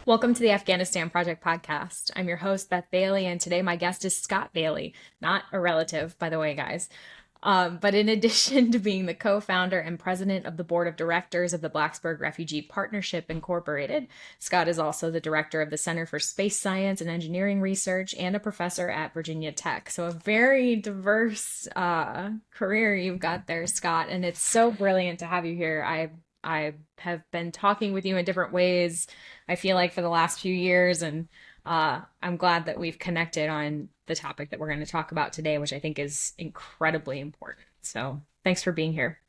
Welcome to the Afghanistan Project podcast. I'm your host, Beth Bailey, and today my guest is Scott Bailey, not a relative, by the way, guys. But in addition to being the co founder and president of the board of directors of the Blacksburg Refugee Partnership Incorporated, Scott is also the director of the Center for Space Science and Engineering Research and a professor at Virginia Tech. So, a very diverse career you've got there, Scott, and it's so brilliant to have you here. I have been talking with you in different ways, I feel like, for the last few years, and I'm glad that we've connected on the topic that we're going to talk about today, which I think is incredibly important. So thanks for being here.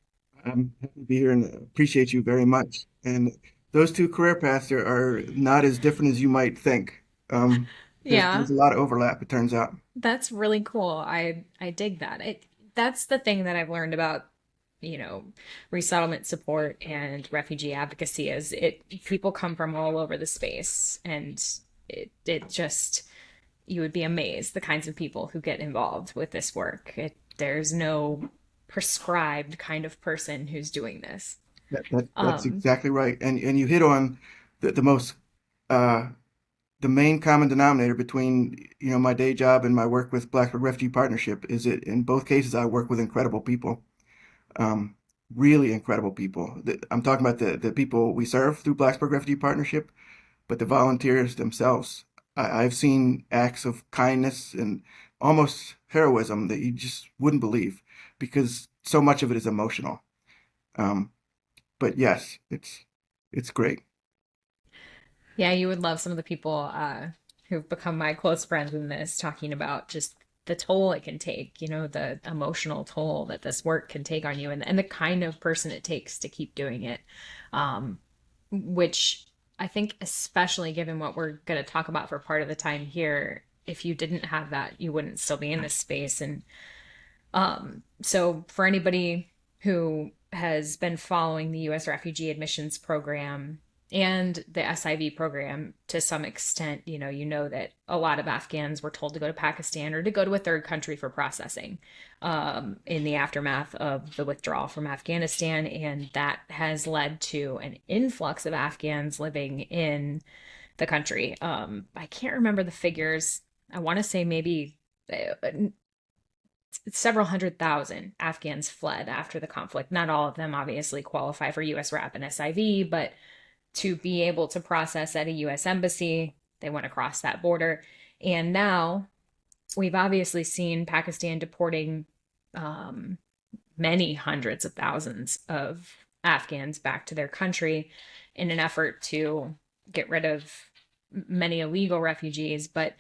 I'm happy to be here and appreciate you very much. And those two career paths are not as different as you might think. Um, Yeah, there's a lot of overlap, it turns out. that's really cool. I dig that. That's the thing that I've learned about, resettlement support and refugee advocacy is it people come from all over the space, and it just you would be amazed the kinds of people who get involved with this work. There's no prescribed kind of person who's doing this. That's Um, exactly right. And you hit on the most uh, the main common denominator between my day job and my work with Blacksburg Refugee Partnership is that in both cases I work with incredible people. Um, really incredible people. I'm talking about the people we serve through Blacksburg Refugee Partnership, but the volunteers themselves. I've seen acts of kindness and almost heroism that you just wouldn't believe because so much of it is emotional. Um, but yes, it's great. yeah, you would love some of the people who've become my close friends in this, talking about just the toll it can take, the emotional toll that this work can take on you, and the kind of person it takes to keep doing it. Um, which I think, especially given what we're going to talk about for part of the time here, if you didn't have that, you wouldn't still be in this space. And so, for anybody who has been following the U.S. Refugee Admissions Program and the SIV program to some extent, you know that a lot of Afghans were told to go to Pakistan or to go to a third country for processing in the aftermath of the withdrawal from Afghanistan. And that has led to an influx of Afghans living in the country. I can't remember the figures. I want to say maybe several hundred thousand Afghans fled after the conflict. Not all of them obviously qualify for US RAP and SIV, but to be able to process at a US embassy, they went across that border. And now we've obviously seen Pakistan deporting um, many hundreds of thousands of Afghans back to their country in an effort to get rid of many illegal refugees. But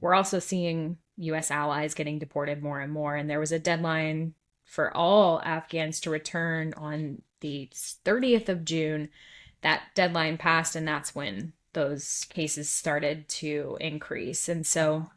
we're also seeing US allies getting deported more and more. And there was a deadline for all Afghans to return on the 30th of June. That deadline passed, and that's when those cases started to increase. And so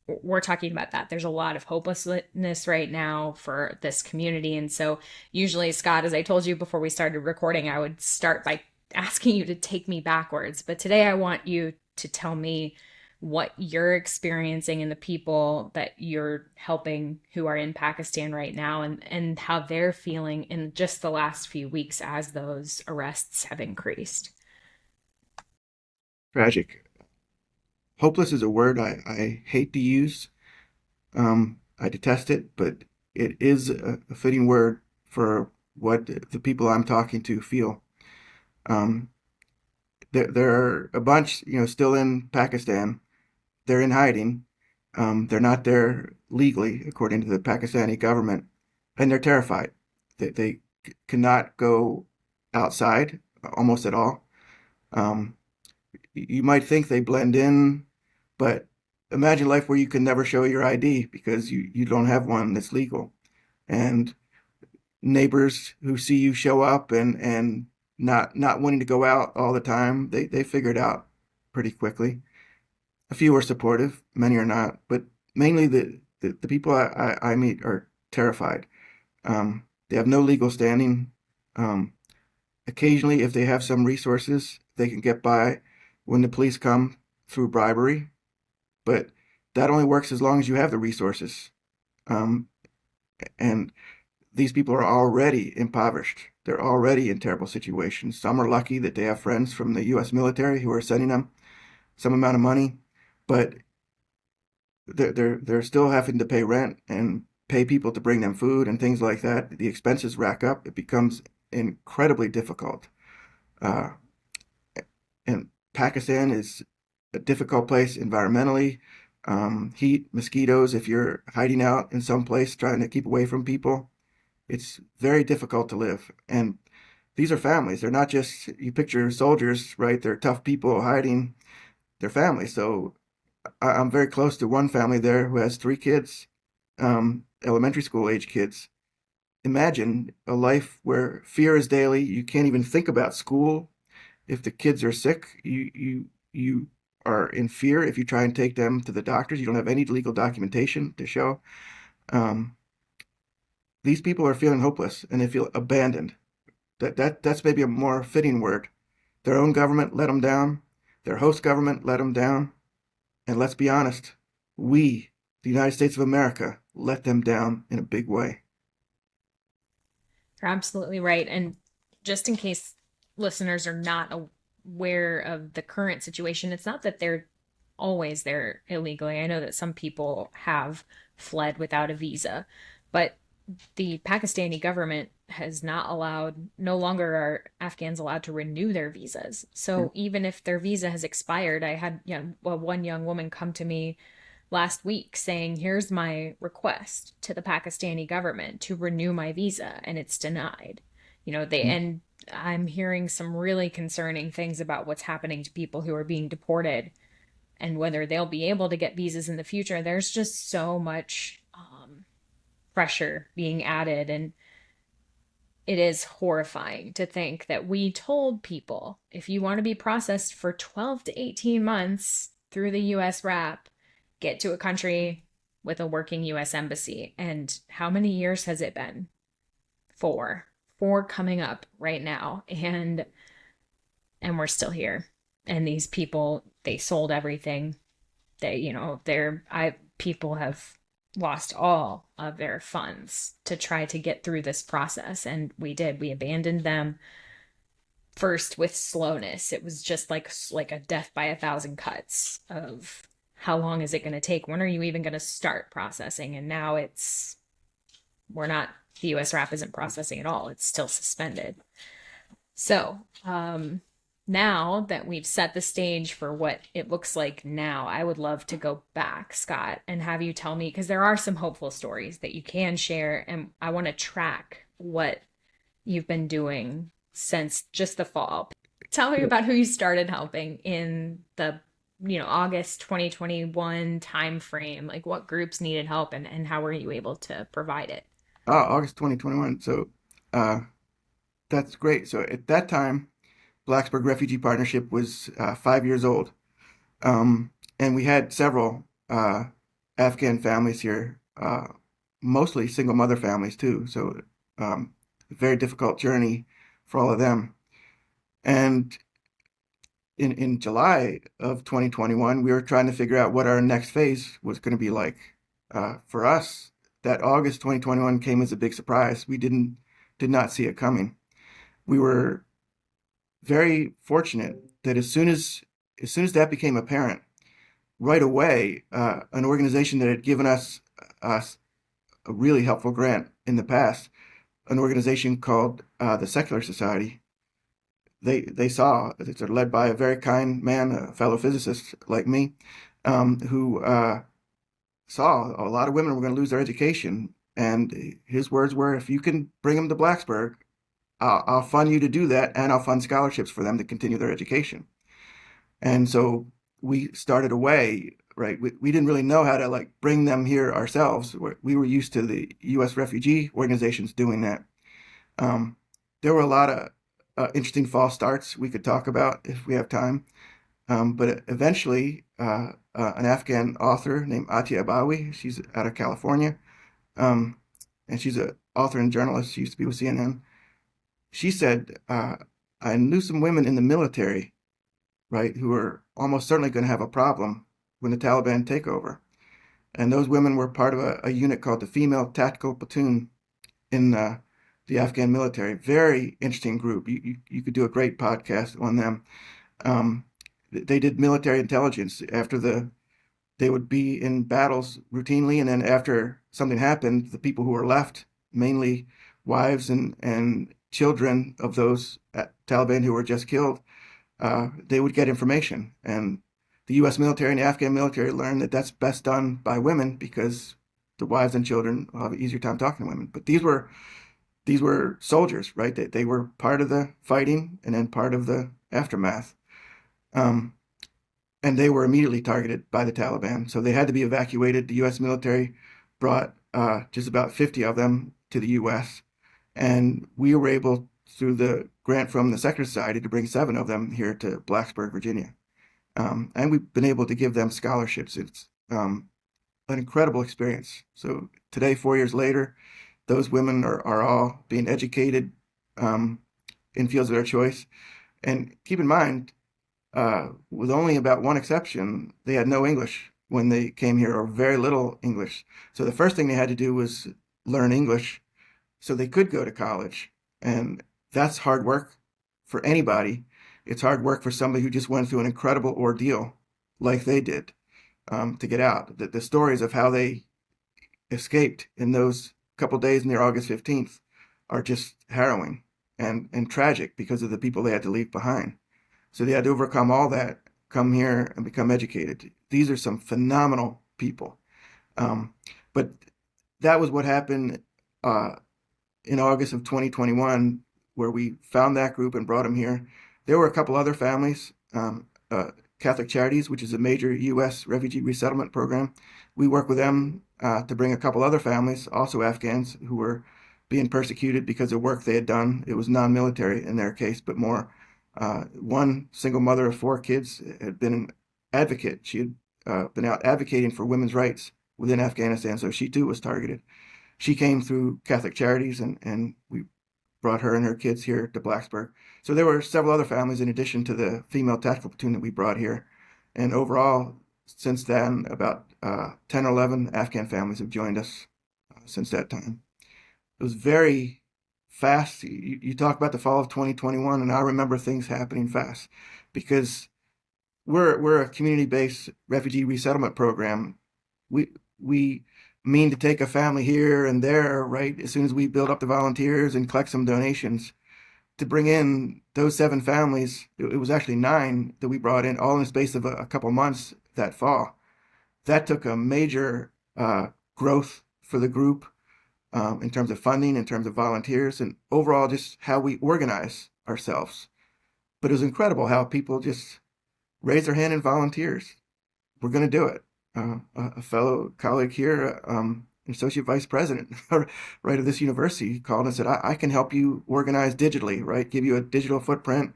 we're talking about that. There's a lot of hopelessness right now for this community. And so, usually, Scott, as I told you before we started recording, I would start by asking you to take me backwards. But today, I want you to tell me what you're experiencing and the people that you're helping who are in Pakistan right now, and how they're feeling in just the last few weeks as those arrests have increased. Tragic. Hopeless is a word I hate to use. I detest it, but it is a fitting word for what the people I'm talking to feel. Um, there are a bunch, still in Pakistan. They're in hiding. They're not there legally, according to the Pakistani government, and they're terrified. They cannot go outside almost at all. Um, you might think they blend in, but imagine life where you can never show your ID because you don't have one that's legal. And neighbors who see you show up and not wanting to go out all the time, they figure it out pretty quickly. A few are supportive, many are not, but mainly the people I meet are terrified. They have no legal standing. Um, Occasionally, if they have some resources, they can get by when the police come through bribery, but that only works as long as you have the resources. Um, and these people are already impoverished. they're already in terrible situations. Some are lucky that they have friends from the U.S. military who are sending them some amount of money, but they're still having to pay rent and pay people to bring them food and things like that. The expenses rack up. It becomes incredibly difficult. Uh, and Pakistan is a difficult place environmentally. Heat, mosquitoes, if you're hiding out in some place trying to keep away from people, it's very difficult to live. And these are families. They're not just, you picture soldiers, right? They're tough people hiding. They're families. So I'm very close to one family there who has 3 kids, elementary school age kids. Imagine a life where fear is daily. You can't even think about school. If the kids are sick, you are in fear. If you try and take them to the doctors, you don't have any legal documentation to show. Um, these people are feeling hopeless and they feel abandoned. That's maybe a more fitting word. Their own government let them down. Their host government let them down. And let's be honest, we, the United States of America, let them down in a big way. You're absolutely right. And just in case listeners are not aware of the current situation, it's not that they're always there illegally. I know that some people have fled without a visa, but the Pakistani government has not allowed, no longer are Afghans allowed to renew their visas. So even if their visa has expired, I had one young woman come to me last week saying, here's my request to the Pakistani government to renew my visa, and it's denied. And I'm hearing some really concerning things about what's happening to people who are being deported and whether they'll be able to get visas in the future. There's just so much pressure being added, and it is horrifying to think that we told people, if you want to be processed for 12 to 18 months through the US RAP, get to a country with a working US embassy. And how many years has it been? 4. 4 coming up right now. And we're still here. And these people, they sold everything. People have lost all of their funds to try to get through this process. And we abandoned them first with slowness. It was just like a death by 1,000 cuts of how long is it going to take? When are you even going to start processing? And now the US RAP isn't processing at all. It's still suspended. So, now that we've set the stage for what it looks like now, I would love to go back, Scott, and have you tell me, because there are some hopeful stories that you can share, and I want to track what you've been doing since just the fall. Tell me about who you started helping in the August 2021 time frame. Like, what groups needed help, and how were you able to provide it? August 2021. So uh, that's great. So at that time, Blacksburg Refugee Partnership was 5 years old. And we had several Afghan families here, mostly single mother families too. So a very difficult journey for all of them. And in July of 2021, we were trying to figure out what our next phase was going to be like. For us, that August 2021 came as a big surprise. We did not see it coming. We were very fortunate that as soon as that became apparent, right away, an organization that had given us a really helpful grant in the past, an organization called the Secular Society, they saw they're led by a very kind man, a fellow physicist like me, who saw a lot of women were going to lose their education, and his words were, "If you can bring them to Blacksburg, I'll fund you to do that, and I'll fund scholarships for them to continue their education." And so we started away, right? We didn't really know how to like bring them here ourselves. We were used to the U.S. refugee organizations doing that. There were a lot of interesting false starts we could talk about if we have time. But eventually, an Afghan author named Atia Abawi, she's out of California, and she's an author and journalist. She used to be with CNN. She said, I knew some women in the military, right, who are almost certainly going to have a problem when the Taliban take over. And those women were part of a unit called the Female Tactical Platoon in the Afghan military. Very interesting group. You could do a great podcast on them. Um, they did military intelligence after they would be in battles routinely, and then after something happened, the people who were left, mainly wives and children of those Taliban who were just killed, they would get information. And the U.S. military and the Afghan military learned that that's best done by women because the wives and children will have an easier time talking to women. But these were soldiers, right? They were part of the fighting and then part of the aftermath. Um, and they were immediately targeted by the Taliban. So they had to be evacuated. The U.S. military brought just about 50 of them to the U.S. And we were able, through the grant from the Secretary Society, to bring 7 of them here to Blacksburg, Virginia. And we've been able to give them scholarships. It's an incredible experience. So today, 4 years later, those women are all being educated um, in fields of their choice. And keep in mind, with only about one exception, they had no English when they came here, or very little English. So the first thing they had to do was learn English so they could go to college. And that's hard work for anybody. It's hard work for somebody who just went through an incredible ordeal like they did to get out. The stories of how they escaped in those couple days near August 15th are just harrowing and tragic because of the people they had to leave behind. So they had to overcome all that, come here and become educated. These are some phenomenal people. Um, but that was what happened uh, in August of 2021, where we found that group and brought them here. There were a couple other families, Catholic Charities, which is a major U.S. refugee resettlement program. We work with them to bring a couple other families, also Afghans, who were being persecuted because of work they had done. It was non-military in their case, but more. One single mother of 4 kids had been an advocate. She had been out advocating for women's rights within Afghanistan, so she too was targeted. She came through Catholic Charities, and we brought her and her kids here to Blacksburg. So there were several other families in addition to the female tactical platoon that we brought here. And overall, since then, about 10 or 11 Afghan families have joined us since that time. It was very fast. You talk about the fall of 2021, and I remember things happening fast because we're a community-based refugee resettlement program. We mean to take a family here and there, right? As soon as we build up the volunteers and collect some donations to bring in those 7 families. It was actually 9 that we brought in all in the space of a couple months that fall. That took a major growth for the group in terms of funding, in terms of volunteers, and overall just how we organize ourselves. But it was incredible how people just raised their hand and volunteers. We're going to do it. A fellow colleague here, associate vice president, right, of this university, called and said, I can help you organize digitally, right? Give you a digital footprint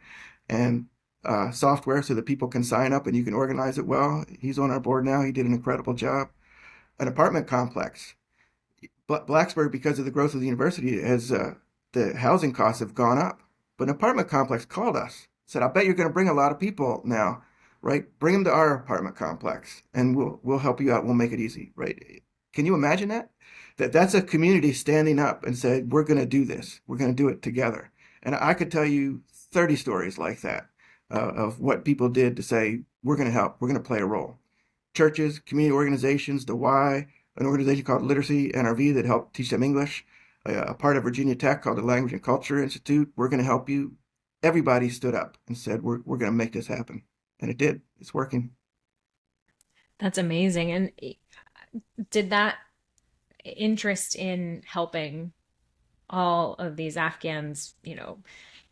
and software so that people can sign up and you can organize it well. He's on our board now. He did an incredible job. An apartment complex. Blacksburg, because of the growth of the university, has the housing costs have gone up. But an apartment complex called us, said, I bet you're going to bring a lot of people now, right? Bring them to our apartment complex and we'll help you out. We'll make it easy, right? Can you imagine that? That's a community standing up and said, we're going to do this. We're going to do it together. And I could tell you 30 stories like that of what people did to say, we're going to help. We're going to play a role. Churches, community organizations, the Y, an organization called Literacy NRV that helped teach them English, a part of Virginia Tech called the Language and Culture Institute. We're going to help you. Everybody stood up and said, we're going to make this happen. And it did. It's working. That's amazing. And did that interest in helping all of these Afghans,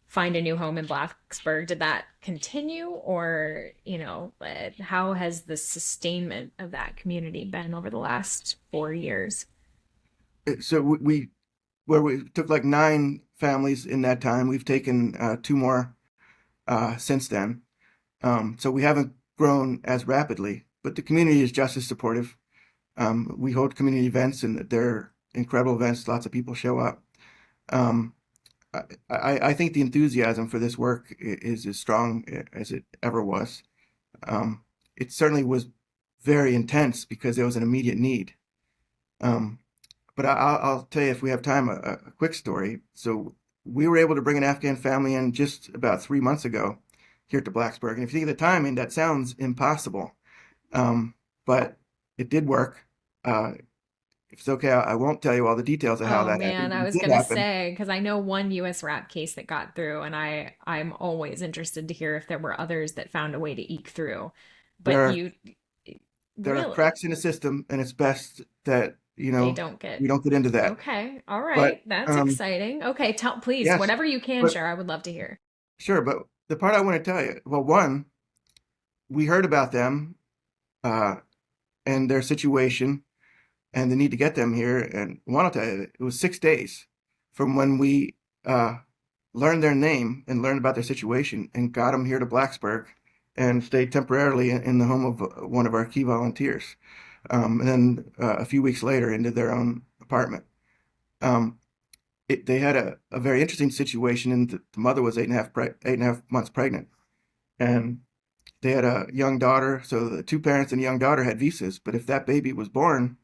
find a new home in Blacksburg, did that continue? Or, how has the sustainment of that community been over the last 4 years? So we took like 9 families in that time. We've taken 2 more since then. So we haven't grown as rapidly, but the community is just as supportive. We hold community events, and they're incredible events. Lots of people show up. Um, I think the enthusiasm for this work is as strong as it ever was. It certainly was very intense because there was an immediate need. Um, But I'll tell you if we have time a quick story. So we were able to bring an Afghan family in just about 3 months ago here to Blacksburg. And if you think of the timing, that sounds impossible. But it did work. If it's okay, I won't tell you all the details of how Oh that happened, man, but I it was did gonna happen. say because I know one U.S. rap case that got through, and I'm always interested to hear if there were others that found a way to eke through. There But are you there are really cracks in the system, and it's best that, they don't we get don't get into that. okay. All But right, that's exciting. Okay, tell please yes, whatever you can but share. I would love to hear. sure. But the part I want to tell you, well, one, we heard about them uh, and their situation and the need to get them here. And I want to tell you, it was 6 days from when we uh, learned their name and learned about their situation and got them here to Blacksburg and stayed temporarily in the home of one of our key volunteers. And then a few weeks later into their own apartment. Um, they had a very interesting situation, and the mother was 8.5 months pregnant, and they had a young daughter. So the two parents and the young daughter had visas, but if that baby was born,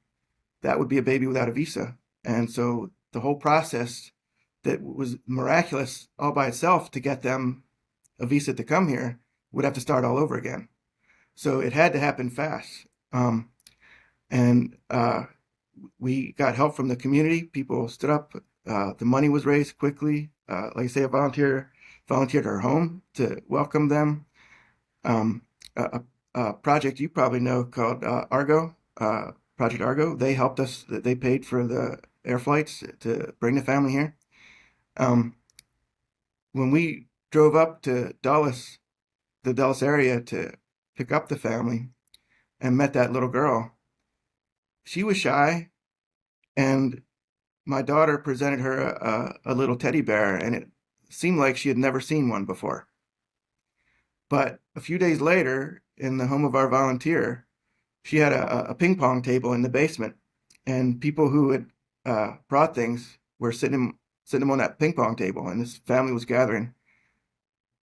that would be a baby without a visa. And so the whole process that was miraculous all by itself to get them a visa to come here would have to start all over again. So it had to happen fast. And we got help from the community. People stood up. The money was raised quickly. Like I say, a volunteered at our home to welcome them. Um, a project you probably know called Argo, Project Argo. They helped us. They paid for the air flights to bring the family here. Um, when we drove up to Dulles, the Dulles area, to pick up the family and met that little girl, she was shy, and my daughter presented her a little teddy bear, and it seemed like she had never seen one before. But a few days later, in the home of our volunteer, she had a ping pong table in the basement, and people who had brought things were sitting them on that ping pong table, and this family was gathering.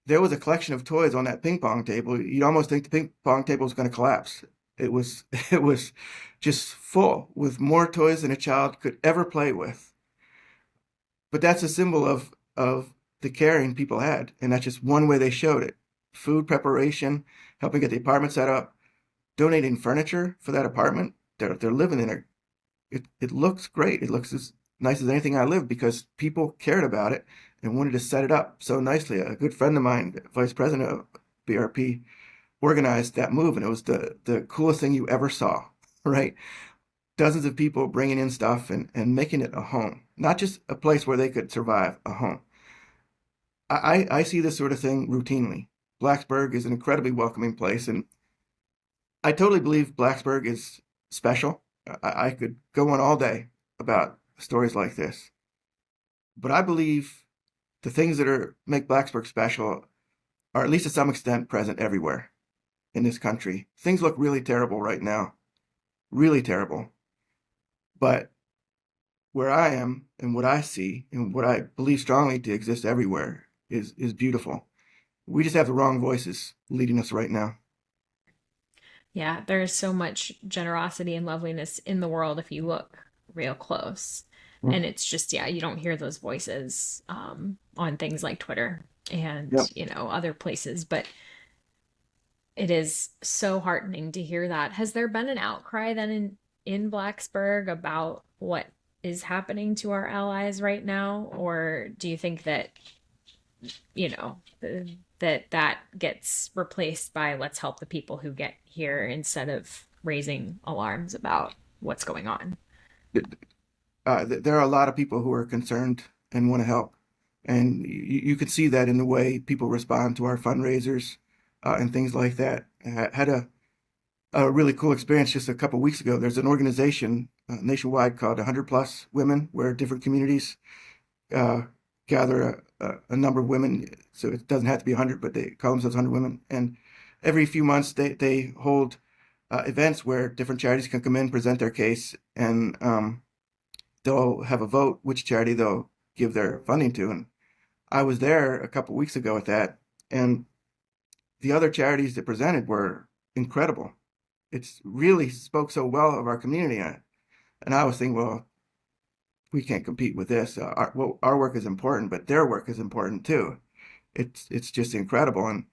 There was a collection of toys on that ping pong table. You'd almost think the ping pong table was going to collapse. It was it was just full with more toys than a child could ever play with. But that's a symbol of the caring people had, and that's just one way they showed it. Food preparation, helping get the apartment set up, donating furniture for that apartment. They're living in it. It looks great. It looks as nice as anything I lived because people cared about it and wanted to set it up so nicely. A good friend of mine, vice president of BRP, organized that move, and it was the coolest thing you ever saw. Right? Dozens of people bringing in stuff and making it a home, not just a place where they could survive, a home. I see this sort of thing routinely. Blacksburg is an incredibly welcoming place, and I totally believe Blacksburg is special. I could go on all day about stories like this, but I believe the things that make Blacksburg special are at least to some extent present everywhere in this country. Things look really terrible right now, really terrible. But where I am and what I see and what I believe strongly to exist everywhere is beautiful. We just have the wrong voices leading us right now. Yeah, there's so much generosity and loveliness in the world if you look real close. Mm. And it's just, yeah, you don't hear those voices on things like Twitter and, Yep. other places. But it is so heartening to hear that. Has there been an outcry then in Blacksburg about what is happening to our allies right now? Or do you think that, you know, that gets replaced by let's help the people who get here instead of raising alarms about what's going on? There are a lot of people who are concerned and want to help. And you can see that in the way people respond to our fundraisers and things like that. I had a really cool experience just a couple of weeks ago. There's an organization nationwide called 100 Plus Women, where different communities uh, gather a number of women. So it doesn't have to be 100, but they call themselves 100 Women. And every few months, they hold events where different charities can come in, present their case, and they'll have a vote which charity they'll give their funding to. And I was there a couple weeks ago at that, and the other charities that presented were incredible. It's really spoke so well of our community. And I was thinking, well, we can't compete with this. Our work is important, but their work is important too. It's just incredible. And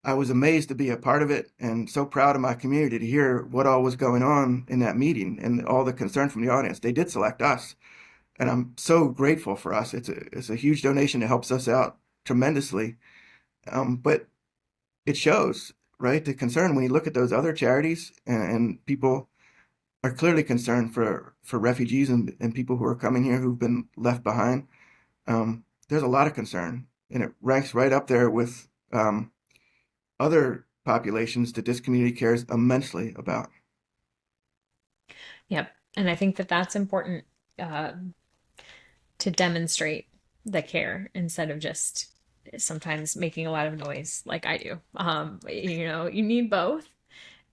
I was amazed to be a part of it and so proud of my community to hear what all was going on in that meeting and all the concern from the audience. They did select us, and I'm so grateful for us. It's a huge donation. It helps us out tremendously. But it shows, right, the concern when you look at those other charities, and people are clearly concerned for refugees and people who are coming here who've been left behind. There's a lot of concern, and it ranks right up there with other populations that this community cares immensely about. Yep. And I think that that's important uh, to demonstrate the care instead of just sometimes making a lot of noise like I do. You need both.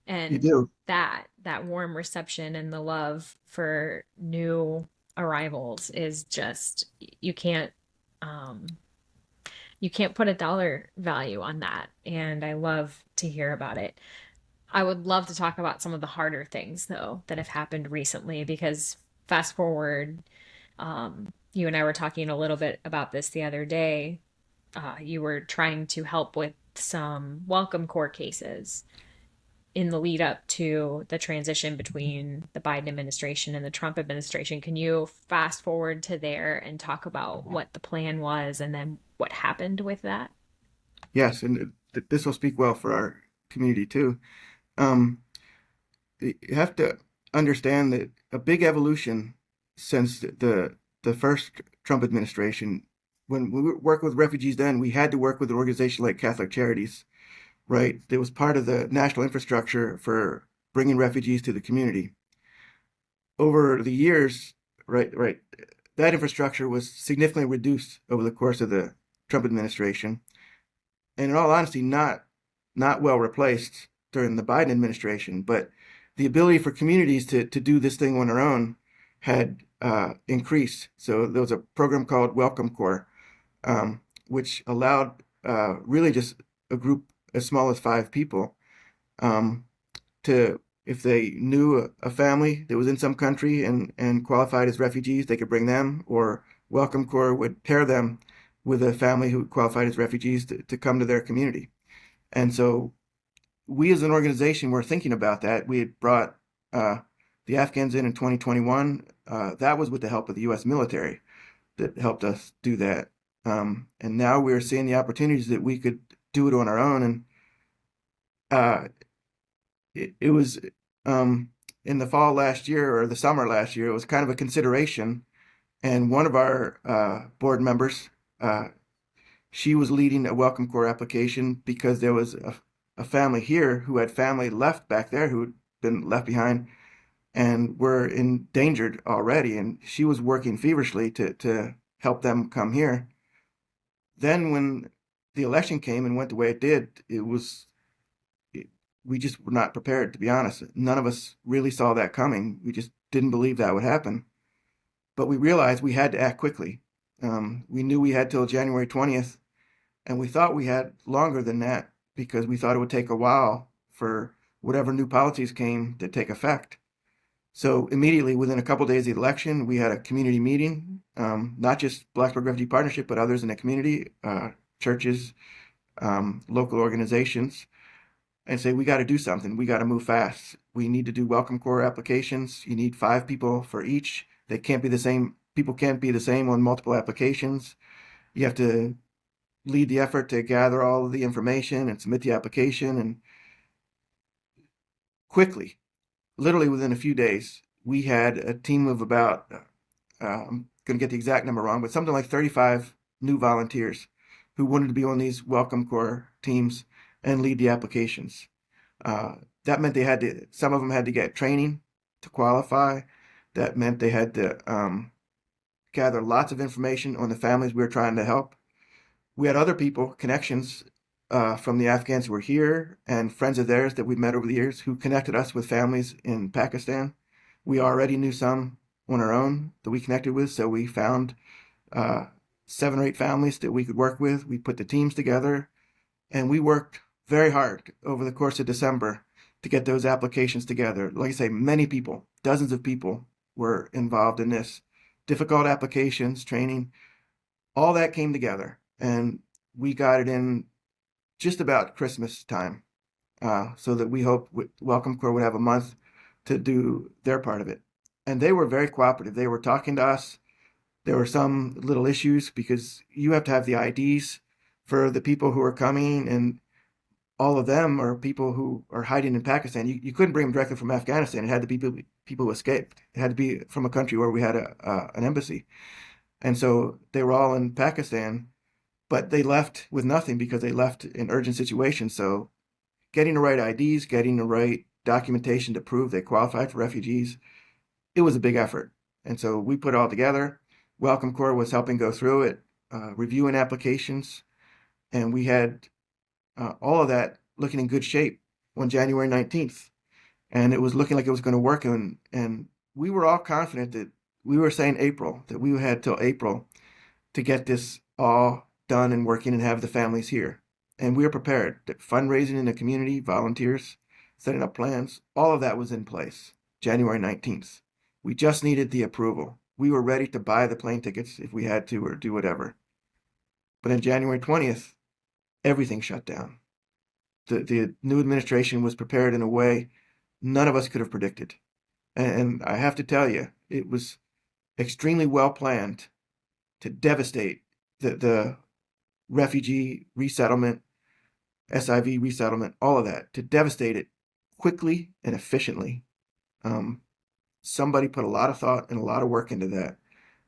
You And do. that warm reception and the love for new arrivals is just um you can't put a dollar value on that. And I love to hear about it. I would love to talk about some of the harder things though that have happened recently because fast forward, you and I were talking a little bit about this the other day. You were trying to help with some welcome core cases in the lead up to the transition between the Biden administration and the Trump administration. Can you fast forward to there and talk about what the plan was and then what happened with that? Yes, and this will speak well for our community too. Um, you have to understand that a big evolution since the first Trump administration. When we worked with refugees, then we had to work with an organization like Catholic Charities, right? It was part of the national infrastructure for bringing refugees to the community. Over the years, right, that infrastructure was significantly reduced over the course of the Trump administration, and in all honesty, not well replaced during the Biden administration. But the ability for communities to do this thing on their own had increased. So there was a program called Welcome Corps, which allowed really just a group as small as 5 people um, to, if they knew a family that was in some country and qualified as refugees, they could bring them, or Welcome Corps would pair them with a family who qualified as refugees to come to their community. And so we as an organization were thinking about that. We had brought uh, the Afghans in 2021. That was with the help of the U.S. military that helped us do that. And now we're seeing the opportunities that we could do it on our own. And uh, it was in the fall last year or the summer last year, it was kind of a consideration. And one of our board members, she was leading a Welcome Corps application because there was a family here who had family left back there who had been left behind and were endangered already. And she was working feverishly to help them come here. Then when the election came and went the way it did, we just were not prepared, to be honest. None of us really saw that coming. We just didn't believe that would happen. But we realized we had to act quickly. We knew we had till January 20th, and we thought we had longer than that because we thought it would take a while for whatever new policies came to take effect. So immediately within a couple of days of the election, we had a community meeting, not just Blacksburg Refugee Partnership, but others in the community, churches, local organizations, and say, we got to do something. We got to move fast. We need to do Welcome Corps applications. You need 5 people for each. They can't be the same. People can't be the same on multiple applications. You have to lead the effort to gather all of the information and submit the application. And quickly, literally within a few days, we had a team of about, I'm going to get the exact number wrong, but something like 35 new volunteers who wanted to be on these Welcome Corps teams and lead the applications. Uh, that meant some of them had to get training to qualify. That meant they had to gather lots of information on the families we were trying to help. We had other people, connections from the Afghans who were here and friends of theirs that we met over the years who connected us with families in Pakistan. We already knew some on our own that we connected with, so we found 7 or 8 families that we could work with. We put the teams together, and we worked very hard over the course of December to get those applications together. Like I say, many people, dozens of people were involved in this. difficult applications, training, all that came together, and we got it in just about Christmas time, so that we hope Welcome Corps would have a month to do their part of it. And they were very cooperative. They were talking to us. There were some little issues because you have to have the IDs for the people who are coming, and all of them are people who are hiding in Pakistan. You couldn't bring them directly from Afghanistan. It had to be people who escaped. It had to be from a country where we had an embassy. And so they were all in Pakistan, but they left with nothing because they left in urgent situations. So getting the right IDs, getting the right documentation to prove they qualified for refugees, it was a big effort. And so we put it all together. Welcome Corps was helping go through it, reviewing applications, and we had all of that looking in good shape on January 19th. And it was looking like it was going to work. And we were all confident that we were saying April, that we had till April to get this all done and working and have the families here. And we were prepared. The fundraising in the community, volunteers, setting up plans, all of that was in place January 19th. We just needed the approval. We were ready to buy the plane tickets if we had to or do whatever. But on January 20th, everything shut down. The new administration was prepared in a way none of us could have predicted. And I have to tell you, it was extremely well planned to devastate the refugee resettlement, SIV resettlement, all of that, to devastate it quickly and efficiently. Um, Somebody put a lot of thought and a lot of work into that,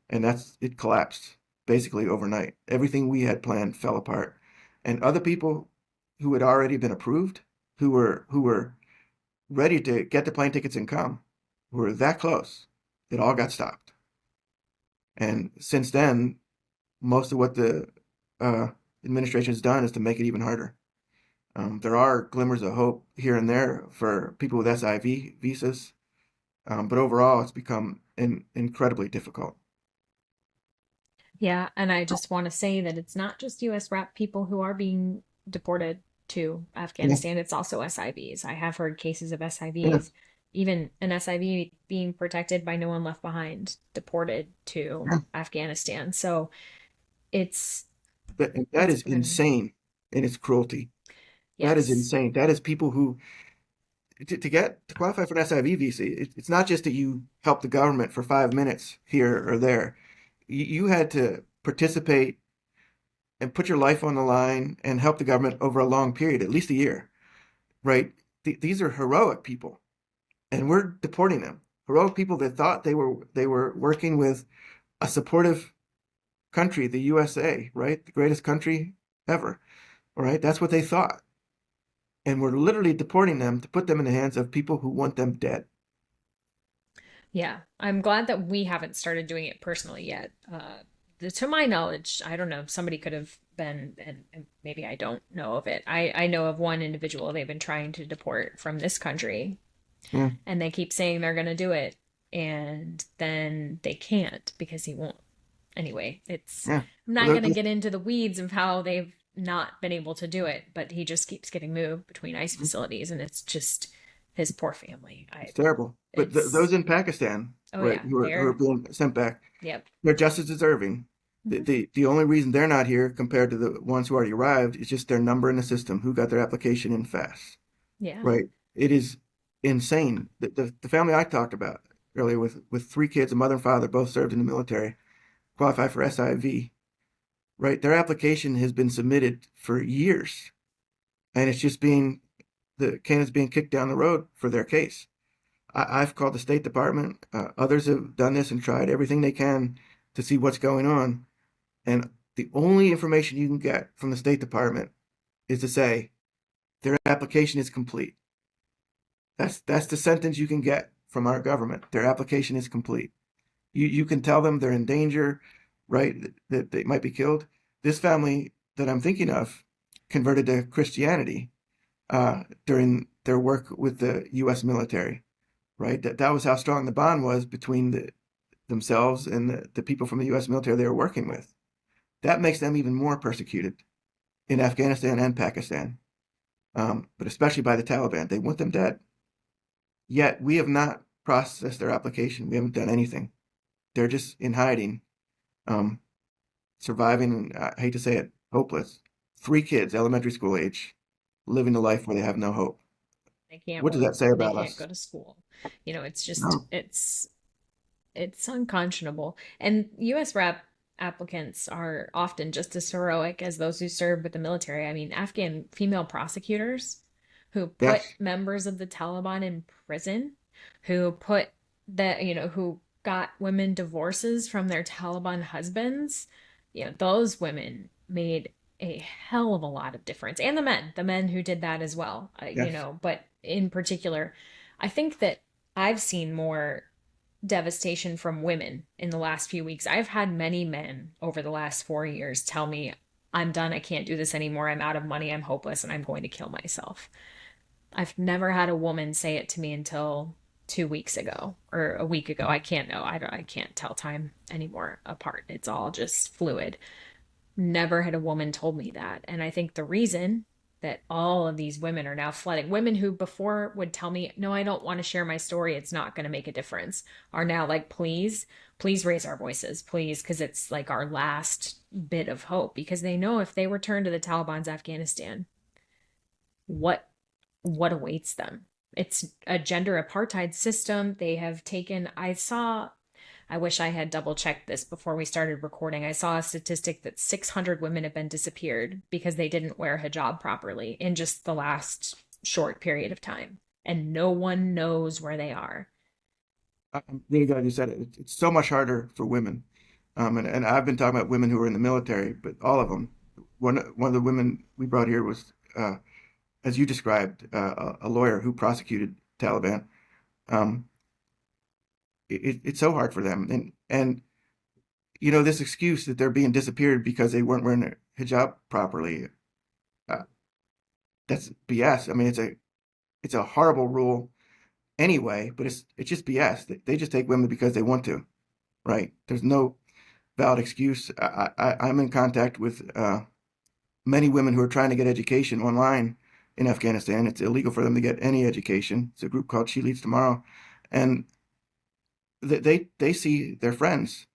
and it collapsed basically overnight. Everything we had planned fell apart, and other people who had already been approved, who were ready to get the plane tickets and come, were that close. It all got stopped. And since then, most of what the administration has done is to make it even harder. There are glimmers of hope here and there for people with SIV visas, but overall, it's become incredibly difficult. Yeah, and I just want to say that it's not just US RAP people who are being deported to Yeah, Afghanistan, it's also SIVs. I have heard cases of yeah, SIVs, even an SIV being protected by No One Left Behind, deported to yeah. Afghanistan. So it's And that it's is been, insane in its cruelty. That is yes. insane. That is people who to qualify for an SIV visa. It's not just that you help the government for 5 minutes here or there. You had to participate and put your life on the line and help the government over a long period, at least a year, right? These are heroic people, and we're deporting them. Heroic people that thought they were working with a supportive country, the USA, right? The greatest country ever, right? That's what they thought. And we're literally deporting them to put them in the hands of people who want them dead. Yeah, I'm glad that we haven't started doing it personally yet. To my knowledge, I don't know, somebody could have been, and maybe I don't know of it. I know of one individual they've been trying to deport from this country, Yeah, and they keep saying they're going to do it, and then they can't because he won't. Anyway, yeah. I'm not Well, going to get into the weeds of how they've not been able to do it, but he just keeps getting moved between ICE facilities, and it's just his poor family. it's terrible. But It's, those in Pakistan, oh right, yeah, who are they're, being sent back, yep. they're just as deserving. The, Mhm. the the only reason they're not here compared to the ones who already arrived is just their number in the system, who got their application in fast, Yeah. right? It is insane. The family I talked about earlier with three kids, a mother and father, both served in the military, qualified for SIV, right? Their application has been submitted for years, and it's just the can is being kicked down the road for their case. I've called the State Department. Others have done this and tried everything they can to see what's going on. And the only information you can get from the State Department is to say their application is complete. That's the sentence you can get from our government. Their application is complete. You can tell them they're in danger, right? That they might be killed. This family that I'm thinking of converted to Christianity during their work with the U.S. military, right? That was how strong the bond was between themselves and the people from the U.S. military they were working with. That makes them even more persecuted in Afghanistan and Pakistan, but especially by the Taliban. They want them dead. Yet we have not processed their application. We haven't done anything. they're just in hiding, um, surviving. I hate to say it, hopeless. Three kids, elementary school age, living a life where they have no hope. They can't What does that work. say They about can't us? go to school. You know, it's just No. it's unconscionable. And US rep applicants are often just as heroic as those who serve with the military. I mean, Afghan female prosecutors who put Yes. members of the Taliban in prison, who put that, who got women divorces from their Taliban husbands, those women made a hell of a lot of difference. And the men who did that as well, Yes. but in particular, I think that I've seen more devastation from women in the last few weeks. I've had many men over the last 4 years tell me, I'm done. I can't do this anymore. I'm out of money. I'm hopeless and I'm going to kill myself. I've never had a woman say it to me until 2 weeks ago or a week ago. I can't know. I can't tell time anymore apart. It's all just fluid. Never had a woman told me that. And I think the reason that all of these women are now flooding, women who before would tell me, no, I don't want to share my story, it's not going to make a difference, are now like, please raise our voices, please, because it's like our last bit of hope. Because they know if they return to the Taliban's Afghanistan, what what awaits them? It's a gender apartheid system. They have taken, I wish I had double checked this before we started recording. I saw a statistic that 600 women have been disappeared because they didn't wear hijab properly in just the last short period of time. And no one knows where they are. I'm really glad you said it. It's so much harder for women. And I've been talking about women who are in the military, but all of them. One of the women we brought here was, as you described, a lawyer who prosecuted Taliban. Um, it's so hard for them, and this excuse that they're being disappeared because they weren't wearing a hijab properly. Uh, that's BS. I mean, it's a horrible rule anyway, but it's just BS. They just take women because they want to, right? There's no valid excuse. I'm in contact with many women who are trying to get education online in Afghanistan. It's illegal for them to get any education. It's a group called She Leads Tomorrow, and they see their friends.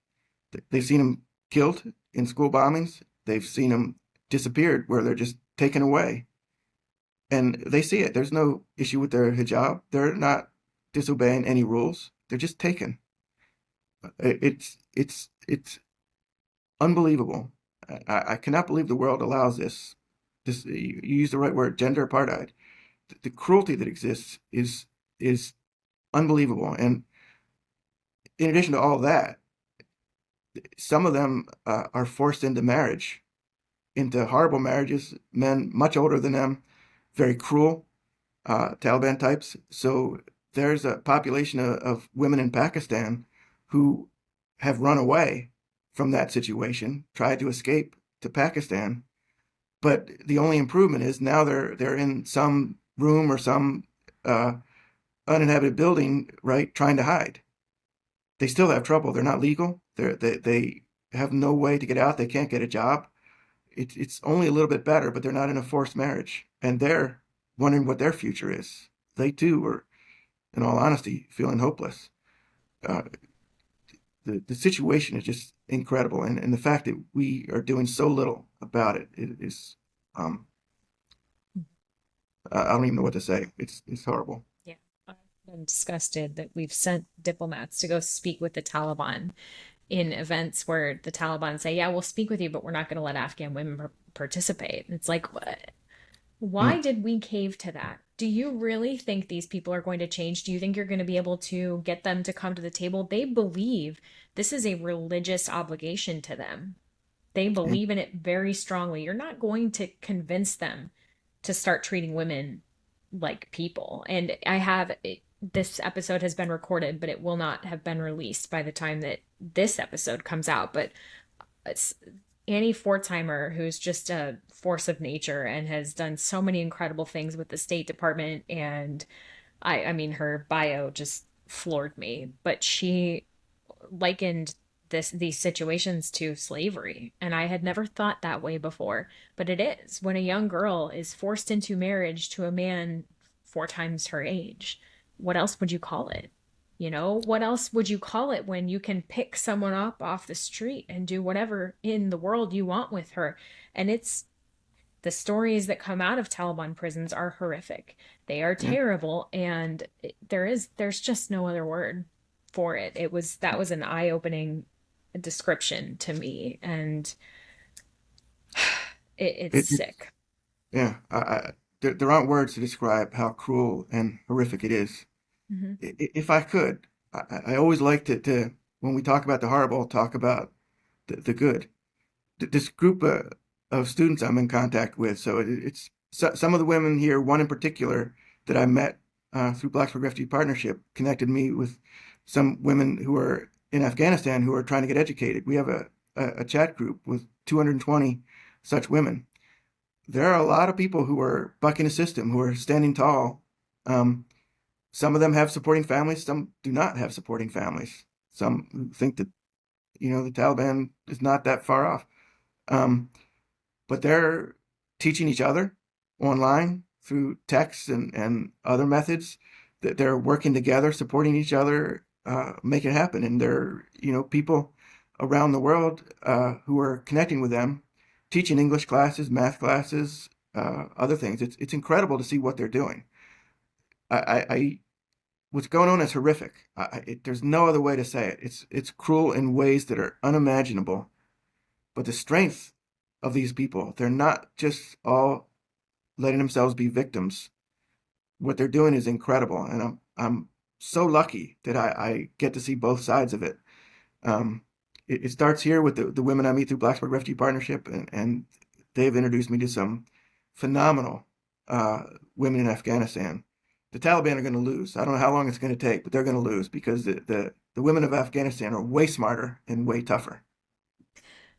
They've seen them killed in school bombings. They've seen them disappeared where they're just taken away, and they see it. There's no issue with their hijab. They're not disobeying any rules. They're just taken. It's unbelievable. I cannot believe the world allows this. This you use the right word, gender apartheid. The cruelty that exists is unbelievable. And in addition to all that, some of them are forced into marriage, into horrible marriages. Men much older than them, very cruel Taliban types. So there's a population of women in Pakistan who have run away from that situation, tried to escape to Pakistan, but the only improvement is now they're in some room or some uh, uninhabited building, right, trying to hide. They still have trouble. They're not legal. They have no way to get out. They can't get a job. It's only a little bit better, but they're not in a forced marriage, and they're wondering what their future is. They too are, in all honesty, feeling hopeless. Uh, the situation is just incredible, and the fact that we are doing so little about it is um, I don't even know what to say. It's horrible. Yeah. I've been disgusted that we've sent diplomats to go speak with the Taliban in events where the Taliban say, yeah, we'll speak with you, but we're not going to let Afghan women participate. And it's like, what? Mm. Why did we cave to that? Do you really think these people are going to change? Do you think you're going to be able to get them to come to the table? They believe this is a religious obligation to them. They And believe in it very strongly. You're not going to convince them to start treating women like people. And this episode has been recorded, but it will not have been released by the time that this episode comes out. But it's Annie Fortheimer, who's just a force of nature and has done so many incredible things with the State Department. And I mean, her bio just floored me. But she likened these situations to slavery, and I had never thought that way before. But it is when a young girl is forced into marriage to a man 4 times her age. What else would you call it? You know, what else would you call it when you can pick someone up off the street and do whatever in the world you want with her? And it's the stories that come out of Taliban prisons are horrific. They are Yeah. terrible, and there's just no other word for it. That was an eye-opening description to me, and it's It, sick. yeah. There aren't words to describe how cruel and horrific it is. Hmm. If I could, I always like to, when we talk about the horrible, talk about the good. This group of students I'm in contact with, so it's some of the women here, one in particular that I met through Blacksburg Refugee Partnership, connected me with some women who are in Afghanistan who are trying to get educated. We have a chat group with 220 such women. There are a lot of people who are bucking the system, who are standing tall. Um, some of them have supporting families, some do not have supporting families. Some think that, the Taliban is not that far off. Um, but they're teaching each other online through texts and other methods that they're working together, supporting each other, make it happen. And there are, people around the world who are connecting with them, teaching English classes, math classes, other things. It's incredible to see what they're doing. I what's going on is horrific. There's no other way to say it. It's cruel in ways that are unimaginable. But the strength of these people, they're not just all letting themselves be victims. What they're doing is incredible, and I'm so lucky that I get to see both sides of it. Um, it starts here with the women I meet through Blacksburg Refugee Partnership, and they've introduced me to some phenomenal women in Afghanistan. The Taliban are going to lose. I don't know how long it's going to take, but they're going to lose because the women of Afghanistan are way smarter and way tougher.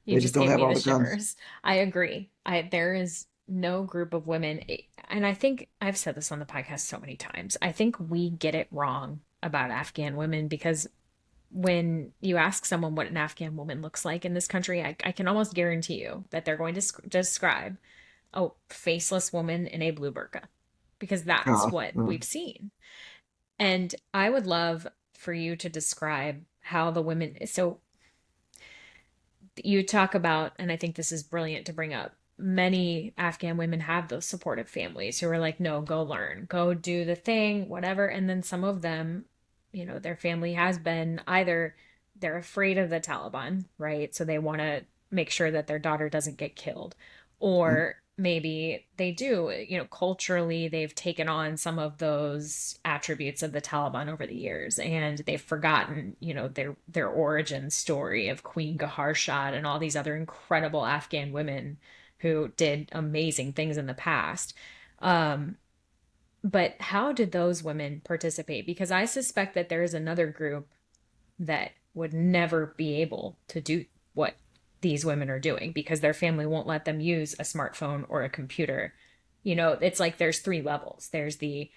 You They just just don't gave have me all the the guns. shivers. I agree. There is no group of women, and I think I've said this on the podcast so many times. I think we get it wrong about Afghan women because when you ask someone what an Afghan woman looks like in this country, I can almost guarantee you that they're going to describe a faceless woman in a blue burqa because that's Uh, what uh, we've seen. And I would love for you to describe how the women, so you talk about, and I think this is brilliant to bring up. Many Afghan women have those supportive families who are like, no, go learn, go do the thing, whatever. And then some of them, their family has been either they're afraid of the Taliban, right? So they want to make sure that their daughter doesn't get killed, mm, or maybe they do, culturally they've taken on some of those attributes of the Taliban over the years and they've forgotten, their origin story of Queen Gaharshad and all these other incredible Afghan women who did amazing things in the past. Um, but how did those women participate? Because I suspect that there is another group that would never be able to do what these women are doing because their family won't let them use a smartphone or a computer. It's like there's three levels. There's the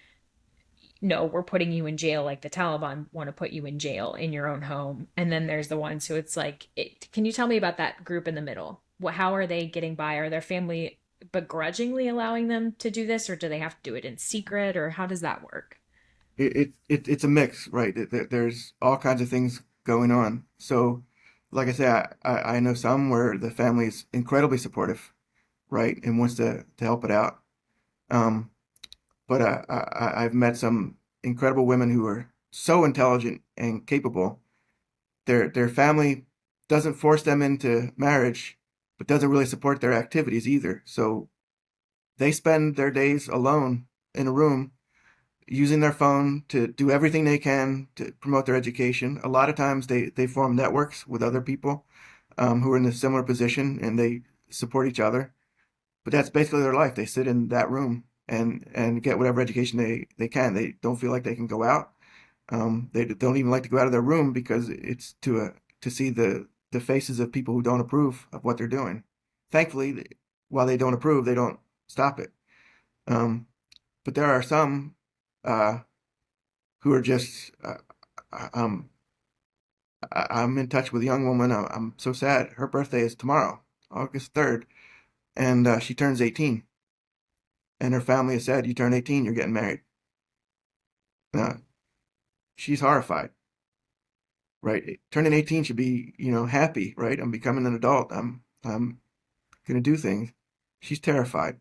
no, we're putting you in jail like the Taliban want to put you in jail in your own home. And then there's the ones who it's like, can you tell me about that group in the middle? How are they getting by? Are their family begrudgingly allowing them to do this, or do they have to do it in secret, or how does that work? it's a mix, right? There's all kinds of things going on. So, like I say, I know some where the family is incredibly supportive, right, and wants to help it out. Um, but I've met some incredible women who are so intelligent and capable. Their family doesn't force them into marriage, but doesn't really support their activities either. So they spend their days alone in a room using their phone to do everything they can to promote their education. A lot of times they form networks with other people who are in a similar position and they support each other. But that's basically their life. They sit in that room and get whatever education they can. They don't feel like they can go out. They don't even like to go out of their room because it's to see the faces of people who don't approve of what they're doing. Thankfully, while they don't approve, they don't stop it. Um, but there are some uh, who are just um I'm in touch with a young woman. I'm so sad. Her birthday is tomorrow, August 3rd, and she turns 18. And her family has said, "You turn 18, you're getting married." Uh, she's horrified. right? Turning 18 should be, happy, right? I'm becoming an adult. I'm gonna do things. She's terrified,